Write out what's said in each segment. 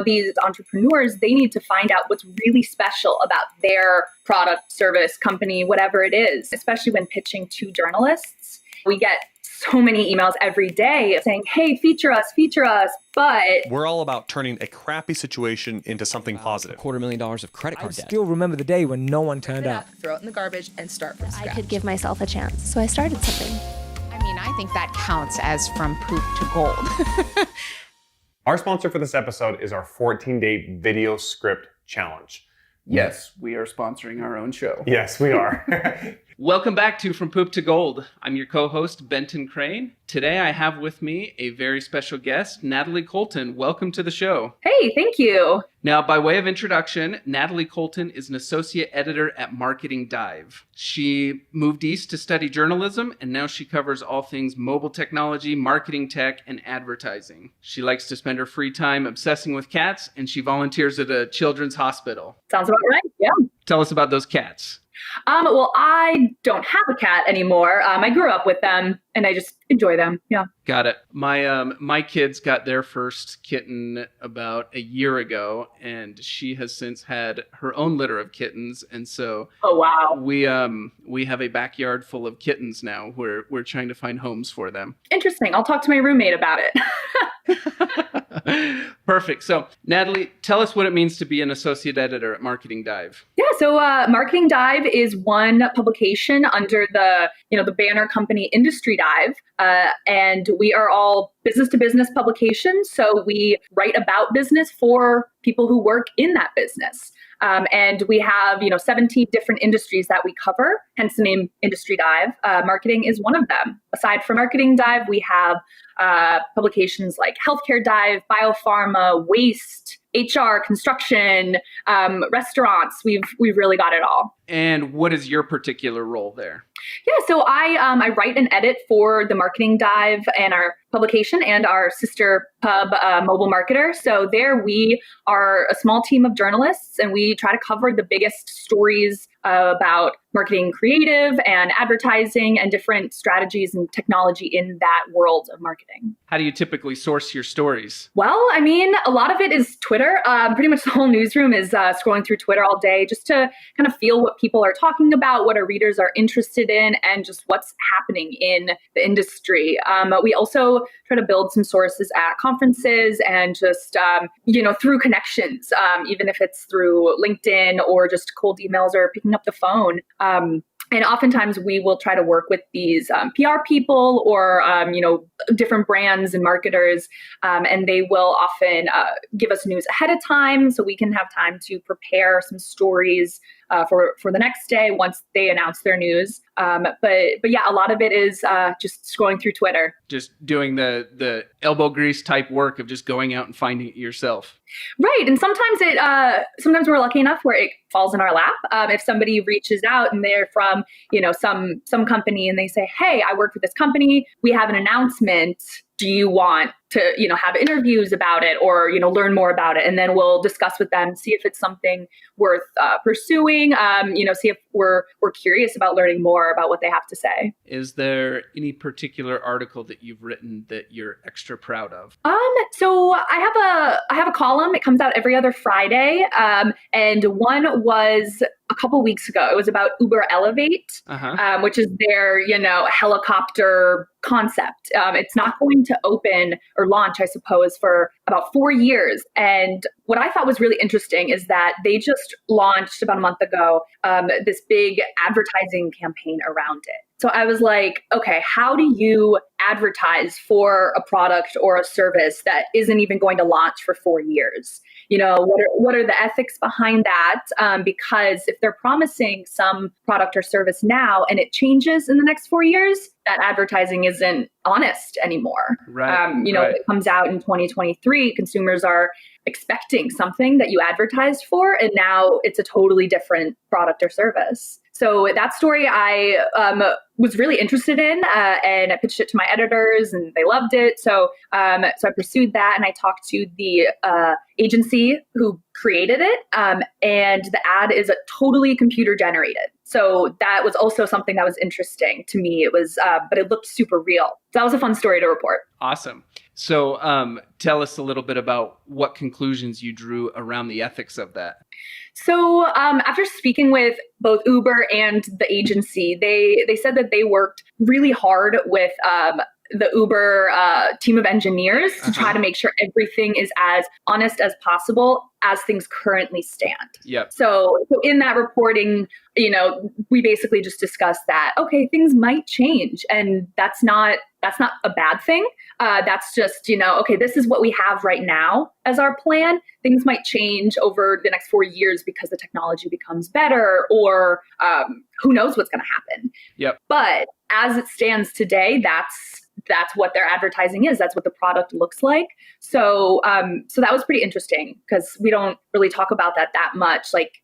these entrepreneurs, they need to find out what's really special about their product, service, company, whatever it is, especially when pitching to journalists. We get so many emails every day saying, hey, feature us, but we're all about turning a crappy situation into something positive. $250,000 of credit card I debt. still remember the day when no one turned up. Throw it in the garbage and start from scratch. I could give myself a chance, so I started something. I mean, I think that counts as from poop to gold. Our sponsor for this episode is our 14-day video script challenge. Yes, we are sponsoring our own show. Yes, we are. Welcome back to From Poop to Gold. I'm your co-host, Benton Crane. Today I have with me a very special guest, Natalie Koltun. Welcome to the show. Hey, thank you. Now, by way of introduction, Natalie Koltun is an associate editor at Marketing Dive. She moved east to study journalism, and now she covers all things mobile technology, marketing tech, and advertising. She likes to spend her free time obsessing with cats, and she volunteers at a children's hospital. Sounds about right, yeah. Tell us about those cats. Well, I don't have a cat anymore. I grew up with them and I just enjoy them. Yeah. Got it. My kids got their first kitten about a year ago, and she has since had her own litter of kittens. And so, oh wow, we have a backyard full of kittens now. We're trying to find homes for them. Interesting. I'll talk to my roommate about it. Perfect. So, Natalie, tell us what it means to be an associate editor at Marketing Dive. Yeah. So, Marketing Dive is one publication under the banner company Industry Dive, and we are all business-to-business publications. So we write about business for people who work in that business. And we have, 17 different industries that we cover, hence the name Industry Dive. Marketing is one of them. Aside from Marketing Dive, we have publications like Healthcare Dive, Biopharma, Waste, HR, construction, restaurants. We've really got it all. And what is your particular role there? Yeah, so I write and edit for the Marketing Dive and our publication and our sister pub, Mobile Marketer. So there we are a small team of journalists, and we try to cover the biggest stories about marketing creative and advertising and different strategies and technology in that world of marketing. How do you typically source your stories? Well, I mean, a lot of it is Twitter. Pretty much the whole newsroom is scrolling through Twitter all day just to kind of feel what people are talking about, what our readers are interested in, and just what's happening in the industry. We also try to build some sources at conferences and just, through connections, even if it's through LinkedIn or just cold emails or picking up the phone. And oftentimes we will try to work with these PR people or, different brands and marketers, and they will often give us news ahead of time so we can have time to prepare some stories for the next day once they announce their news. But yeah, a lot of it is just scrolling through Twitter. Just doing the elbow grease type work of just going out and finding it yourself. Right. And sometimes we're lucky enough where it falls in our lap. If somebody reaches out and they're from, some company and they say, hey, I work for this company. We have an announcement. Do you want to, have interviews about it or, learn more about it? And then we'll discuss with them, see if it's something worth pursuing, see if we're curious about learning more about what they have to say. Is there any particular article that you've written that you're extra proud of? So I have a column. It comes out every other Friday. And one was a couple weeks ago. It was about Uber Elevate, which is their, helicopter concept. It's not going to open or launch, I suppose, for about 4 years. And what I thought was really interesting is that they just launched about a month ago this big advertising campaign around it. So I was like, okay, how do you advertise for a product or a service that isn't even going to launch for 4 years? What are the ethics behind that? Because if they're promising some product or service now and it changes in the next 4 years, that advertising isn't honest anymore. Right. If it comes out in 2023, consumers are expecting something that you advertised for, and now it's a totally different product or service. So that story I was really interested in, and I pitched it to my editors, and they loved it. So I pursued that, and I talked to the agency who created it, and the ad is totally computer generated. So that was also something that was interesting to me. It was, but it looked super real. So that was a fun story to report. Awesome. So tell us a little bit about what conclusions you drew around the ethics of that. So after speaking with both Uber and the agency, they said that they worked really hard with the Uber team of engineers to try to make sure everything is as honest as possible as things currently stand. Yep. So in that reporting, we basically just discussed that, okay, things might change, and that's not a bad thing. That's just, okay, this is what we have right now as our plan. Things might change over the next 4 years because the technology becomes better, or who knows what's going to happen. Yep. But as it stands today, that's what their advertising is. That's what the product looks like. So that was pretty interesting because we don't really talk about that much. Like,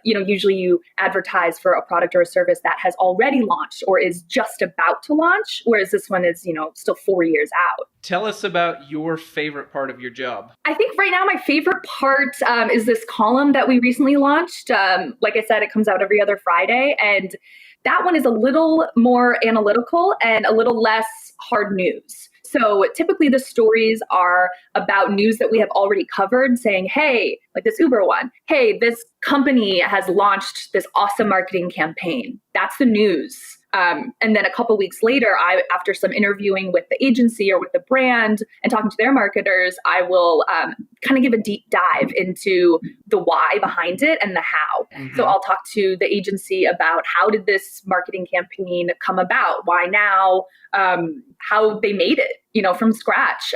usually you advertise for a product or a service that has already launched or is just about to launch, whereas this one is, still 4 years out. Tell us about your favorite part of your job. I think right now my favorite part is this column that we recently launched. Like I said, it comes out every other Friday, and that one is a little more analytical and a little less hard news. So typically the stories are about news that we have already covered, saying, hey, like this Uber one, hey, this company has launched this awesome marketing campaign. That's the news. And then a couple weeks later, after some interviewing with the agency or with the brand and talking to their marketers, I will kind of give a deep dive into the why behind it and the how. Mm-hmm. So I'll talk to the agency about how did this marketing campaign come about? Why now? How they made it, from scratch.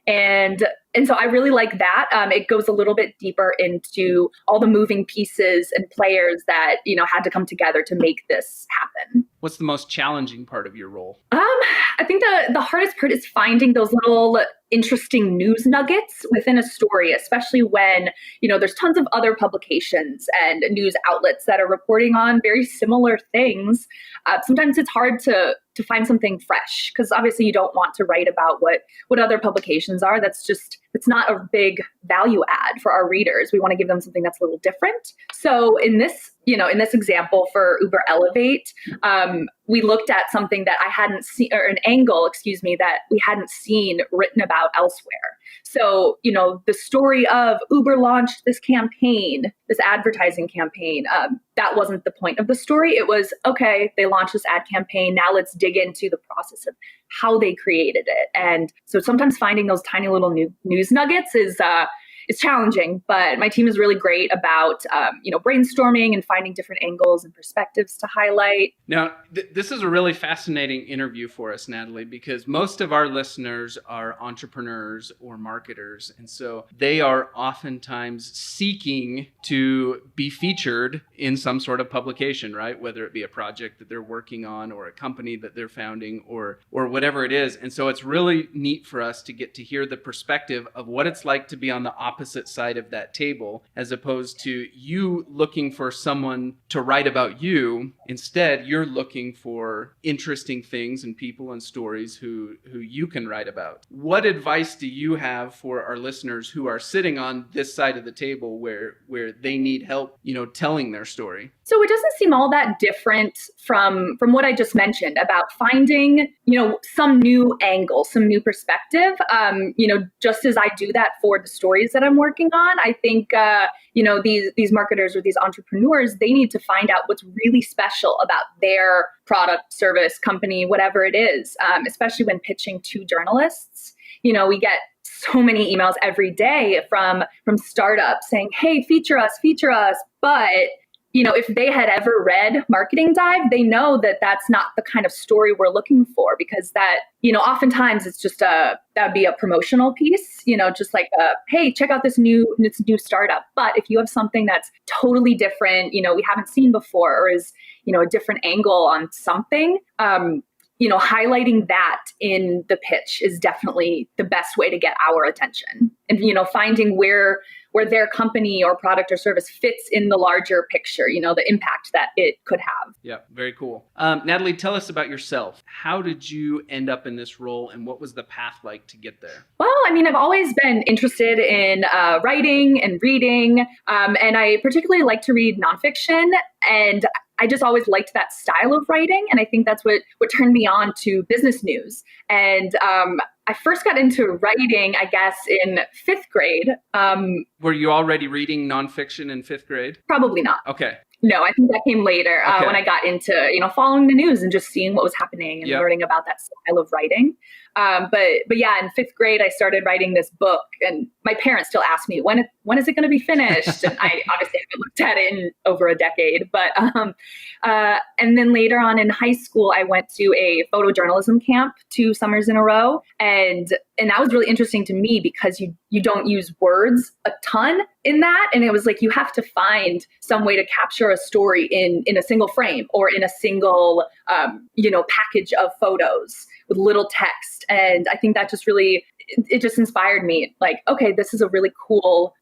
And so I really like that. It goes a little bit deeper into all the moving pieces and players that, had to come together to make this happen. What's the most challenging part of your role? I think the hardest part is finding those little interesting news nuggets within a story, especially when, there's tons of other publications and news outlets that are reporting on very similar things. Sometimes it's hard to find something fresh because obviously you don't want to write about what other publications are. It's not a big value add for our readers. We want to give them something that's a little different. So in this example for Uber Elevate, we looked at something that I hadn't seen, or an angle, that we hadn't seen written about elsewhere. So, the story of Uber launched this campaign, this advertising campaign, that wasn't the point of the story. It was, okay, they launched this ad campaign. Now let's dig into the process of how they created it. And so sometimes finding those tiny little news nuggets is challenging, but my team is really great about, brainstorming and finding different angles and perspectives to highlight. Now, this is a really fascinating interview for us, Natalie, because most of our listeners are entrepreneurs or marketers. And so they are oftentimes seeking to be featured in some sort of publication, right? Whether it be a project that they're working on or a company that they're founding or whatever it is. And so it's really neat for us to get to hear the perspective of what it's like to be on the opposite side of that table, as opposed to you looking for someone to write about you. Instead, you're looking for interesting things and people and stories who you can write about. What advice do you have for our listeners who are sitting on this side of the table where they need help, telling their story? So it doesn't seem all that different from what I just mentioned about finding, some new angle, some new perspective. Just as I do that for the stories that I'm working on, I think, these marketers or these entrepreneurs, they need to find out what's really special about their product, service, company, whatever it is, especially when pitching to journalists. We get so many emails every day from startups saying, hey, feature us. But if they had ever read Marketing Dive, they know that that's not the kind of story we're looking for, because that, oftentimes it's just that would be a promotional piece, just like, hey, check out this new startup. But if you have something that's totally different, we haven't seen before, or is, a different angle on something, highlighting that in the pitch is definitely the best way to get our attention. And, finding where their company or product or service fits in the larger picture, the impact that it could have. Yeah, very cool. Natalie, tell us about yourself. How did you end up in this role, and what was the path like to get there? Well, I've always been interested in writing and reading, and I particularly like to read nonfiction, and I just always liked that style of writing. And I think that's what turned me on to business news. And I first got into writing, I guess, in fifth grade. Were you already reading nonfiction in fifth grade? Probably not. Okay. No, I think that came later when I got into, following the news and just seeing what was happening and learning about that style of writing. But yeah, in fifth grade, I started writing this book, and my parents still ask me, when is it going to be finished? And I obviously haven't looked at it in over a decade. But and then later on in high school, I went to a photojournalism camp 2 summers in a row, and that was really interesting to me because you don't use words a ton in that, and it was like you have to find some way to capture a story in a single frame or in a single package of photos with little text. And I think that just really, it just inspired me. Like, okay, this is a really cool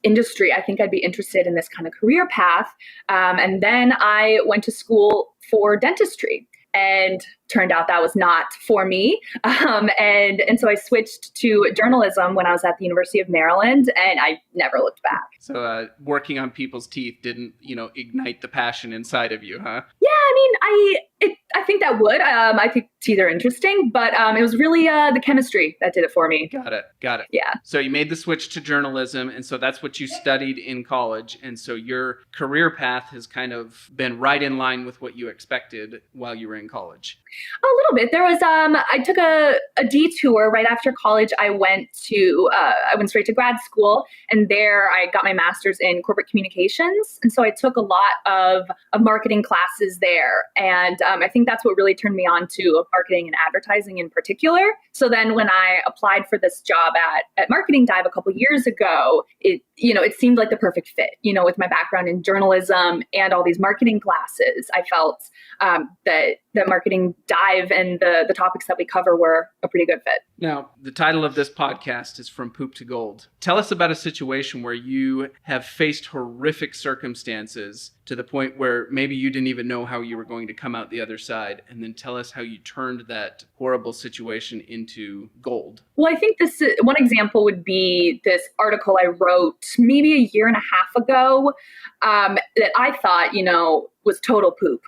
industry. I think I'd be interested in this kind of career path. And then I went to school for dentistry, and turned out that was not for me. And so I switched to journalism when I was at the University of Maryland, and I never looked back. So working on people's teeth didn't, ignite the passion inside of you, huh? Yeah, I mean, I think that would. I think teeth are interesting, but it was really the chemistry that did it for me. Got it. Yeah. So you made the switch to journalism, and so that's what you studied in college. And so your career path has kind of been right in line with what you expected while you were in college. A little bit. There was I took a detour right after college. I went straight to grad school, and there I got my master's in corporate communications. And so I took a lot of marketing classes there, and I think that's what really turned me on to marketing and advertising in particular. So then when I applied for this job at Marketing Dive a couple years ago, it seemed like the perfect fit. With my background in journalism and all these marketing classes, I felt that Marketing Dive and the topics that we cover were a pretty good fit. Now, the title of this podcast is From Poop to Gold. Tell us about a situation where you have faced horrific circumstances to the point where maybe you didn't even know how you were going to come out the other side, and then tell us how you turned that horrible situation into gold. Well, I think one example would be this article I wrote maybe a year and a half ago that I thought, was total poop.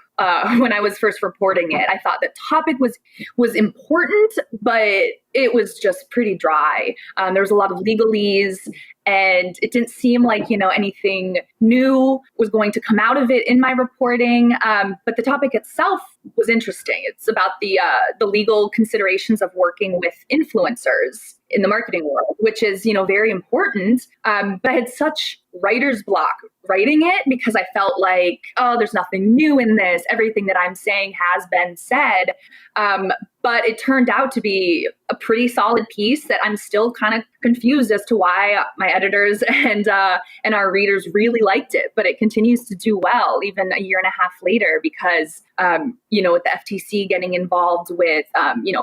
When I was first reporting it, I thought the topic was important, but it was just pretty dry. There was a lot of legalese, and it didn't seem like, anything new was going to come out of it in my reporting. But the topic itself was interesting. It's about the legal considerations of working with influencers in the marketing world, which is, very important. But I had such writer's block writing it because I felt like, oh, there's nothing new in this. Everything that I'm saying has been said. But it turned out to be a pretty solid piece that I'm still kind of confused as to why my editors and our readers really liked it. But it continues to do well, even a year and a half later, because, with the FTC getting involved with,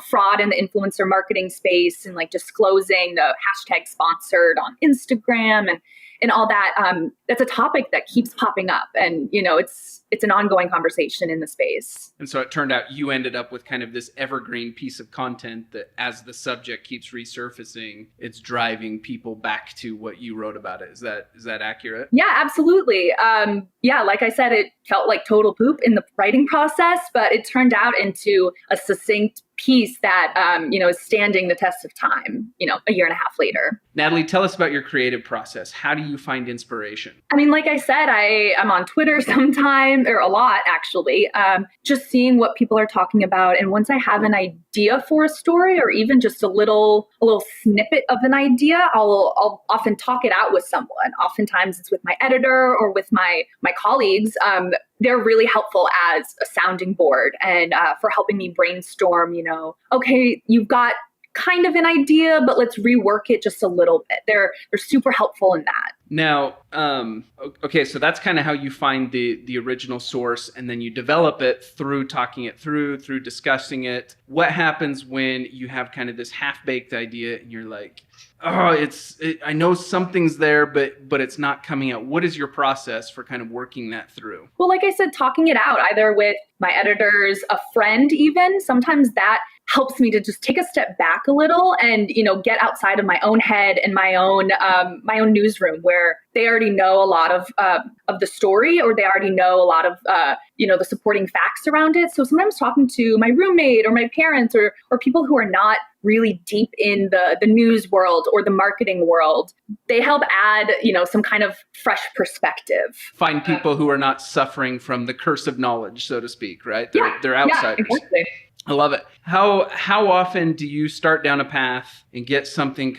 fraud in the influencer marketing space and like disclosing the hashtag sponsored on Instagram and all that, that's a topic that keeps popping up. And, it's an ongoing conversation in the space. And so it turned out you ended up with kind of this evergreen piece of content that as the subject keeps resurfacing, it's driving people back to what you wrote about it. Is that accurate? Yeah, absolutely. Like I said, it felt like total poop in the writing process, but it turned out into a succinct piece that, is standing the test of time, a year and a half later. Natalie, tell us about your creative process. How do you find inspiration? I mean, like I said, I'm on Twitter sometimes, or a lot actually, just seeing what people are talking about. And once I have an idea for a story, or even just a little snippet of an idea, I'll often talk it out with someone. Oftentimes it's with my editor or with my colleagues. They're really helpful as a sounding board and for helping me brainstorm, okay, you've got kind of an idea, but let's rework it just a little bit. They're super helpful in that. Now, okay, so that's kind of how you find the original source, and then you develop it through talking it through discussing it. What happens when you have kind of this half-baked idea and you're like, oh, I know something's there, but it's not coming out. What is your process for kind of working that through? Well, like I said, talking it out either with my editors, a friend even, sometimes that helps me to just take a step back a little and, get outside of my own head and my own newsroom where they already know a lot of the story, or they already know a lot of the supporting facts around it. So sometimes talking to my roommate or my parents or people who are not really deep in the news world or the marketing world, they help add, some kind of fresh perspective. Find people who are not suffering from the curse of knowledge, so to speak, right? They're outsiders. Yeah, exactly. I love it. How often do you start down a path and get something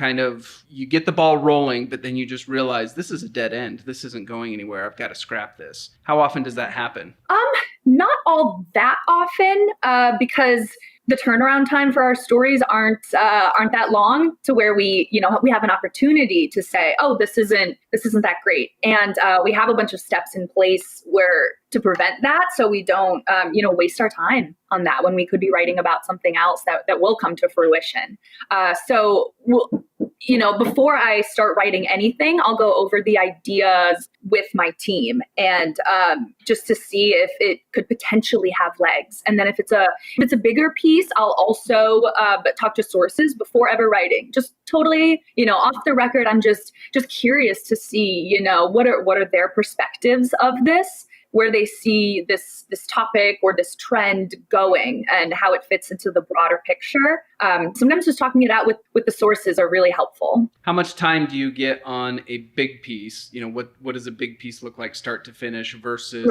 you get the ball rolling, but then you just realize this is a dead end. This isn't going anywhere. I've got to scrap this. How often does that happen? Not all that often, because the turnaround time for our stories aren't that long to where we have an opportunity to say, oh, this isn't that great. And we have a bunch of steps in place to prevent that. So we don't, waste our time on that when we could be writing about something else that will come to fruition. Before I start writing anything, I'll go over the ideas with my team and just to see if it could potentially have legs. And then if it's a bigger piece, I'll also talk to sources before ever writing. Just totally, off the record. I'm just curious to see, what are their perspectives of this, where they see this topic or this trend going and how it fits into the broader picture. Sometimes just talking it out with the sources are really helpful. How much time do you get on a big piece? What does a big piece look like start to finish versus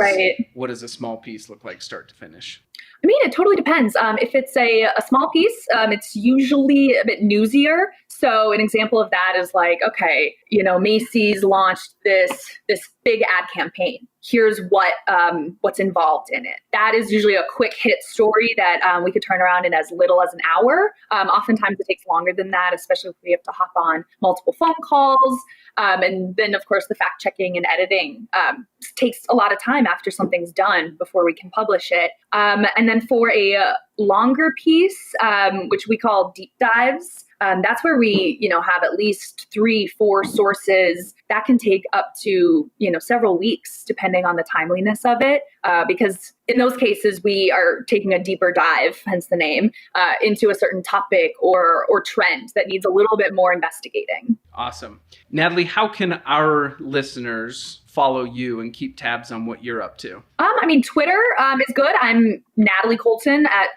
what does a small piece look like start to finish? I mean, it totally depends. If it's a small piece, it's usually a bit newsier. So an example of that is like, okay, Macy's launched this big ad campaign. Here's what's involved in it. That is usually a quick hit story that we could turn around in as little as an hour. Oftentimes it takes longer than that, especially if we have to hop on multiple phone calls. And then, of course, the fact checking and editing takes a lot of time after something's done before we can publish it. And then for a longer piece, which we call deep dives, that's where we, have at least 3-4 sources. That can take up to, several weeks, depending on the timeliness of it, because in those cases, we are taking a deeper dive, hence the name, into a certain topic or trend that needs a little bit more investigating. Awesome. Natalie, how can our listeners follow you and keep tabs on what you're up to? Twitter is good. I'm Natalie Koltun at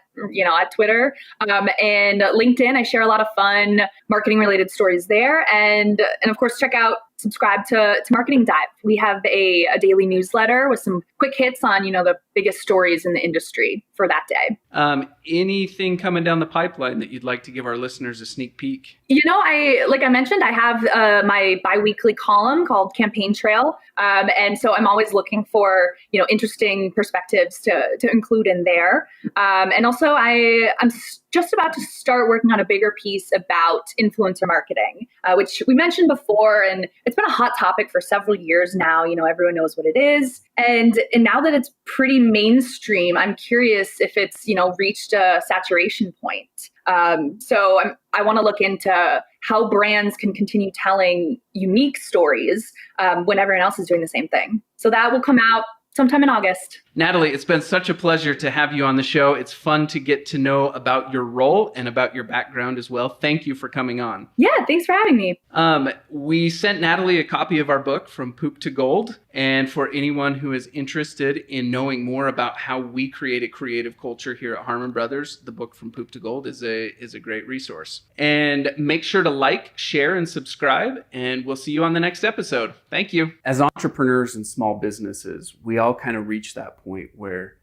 Twitter, and LinkedIn. I share a lot of fun marketing related stories there. And of course, subscribe to Marketing Dive. We have a daily newsletter with some quick hits on, the biggest stories in the industry for that day. Anything coming down the pipeline that you'd like to give our listeners a sneak peek? Like I mentioned, I have my biweekly column called Campaign Trail. And so I'm always looking for, interesting perspectives to include in there. And also I'm just about to start working on a bigger piece about influencer marketing, which we mentioned before. And it's been a hot topic for several years now. Everyone knows what it is. And now that it's pretty mainstream, I'm curious if it's, reached a saturation point. So I want to look into how brands can continue telling unique stories when everyone else is doing the same thing. So that will come out sometime in August. Natalie, it's been such a pleasure to have you on the show. It's fun to get to know about your role and about your background as well. Thank you for coming on. Yeah, thanks for having me. We sent Natalie a copy of our book, From Poop to Gold. And for anyone who is interested in knowing more about how we create a creative culture here at Harmon Brothers, the book From Poop to Gold is a great resource. And make sure to like, share, and subscribe. And we'll see you on the next episode. Thank you. As entrepreneurs and small businesses, we all kind of reach that point where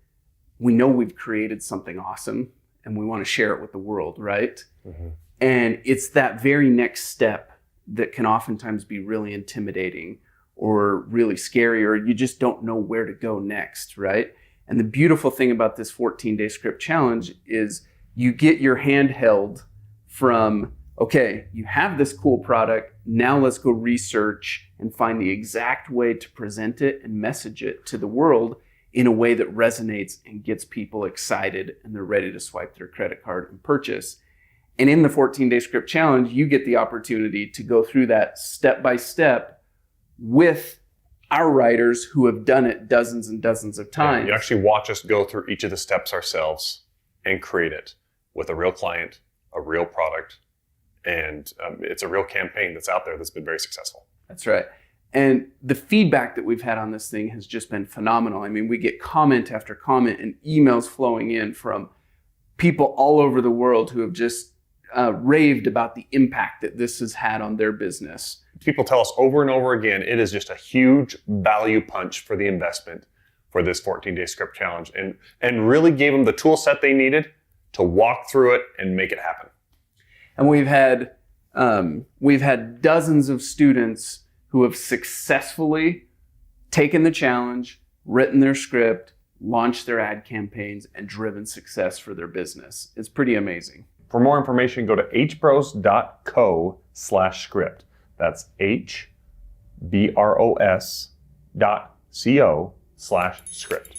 we know we've created something awesome and we want to share it with the world, right? Mm-hmm. And it's that very next step that can oftentimes be really intimidating or really scary, or you just don't know where to go next, right? And the beautiful thing about this 14-day script challenge is you get your hand held from, okay, you have this cool product, now let's go research and find the exact way to present it and message it to the world in a way that resonates and gets people excited and they're ready to swipe their credit card and purchase. And in the 14-day script challenge, you get the opportunity to go through that step by step with our writers who have done it dozens and dozens of times. Yeah, you actually watch us go through each of the steps ourselves and create it with a real client, a real product, and it's a real campaign that's out there that's been very successful. That's right. And the feedback that we've had on this thing has just been phenomenal. I mean, we get comment after comment and emails flowing in from people all over the world who have just raved about the impact that this has had on their business. People tell us over and over again, it is just a huge value punch for the investment for this 14-day script challenge, and really gave them the tool set they needed to walk through it and make it happen. And we've had dozens of students who have successfully taken the challenge, written their script, launched their ad campaigns, and driven success for their business. It's pretty amazing. For more information, go to hbros.co/script. That's hbros.co/script.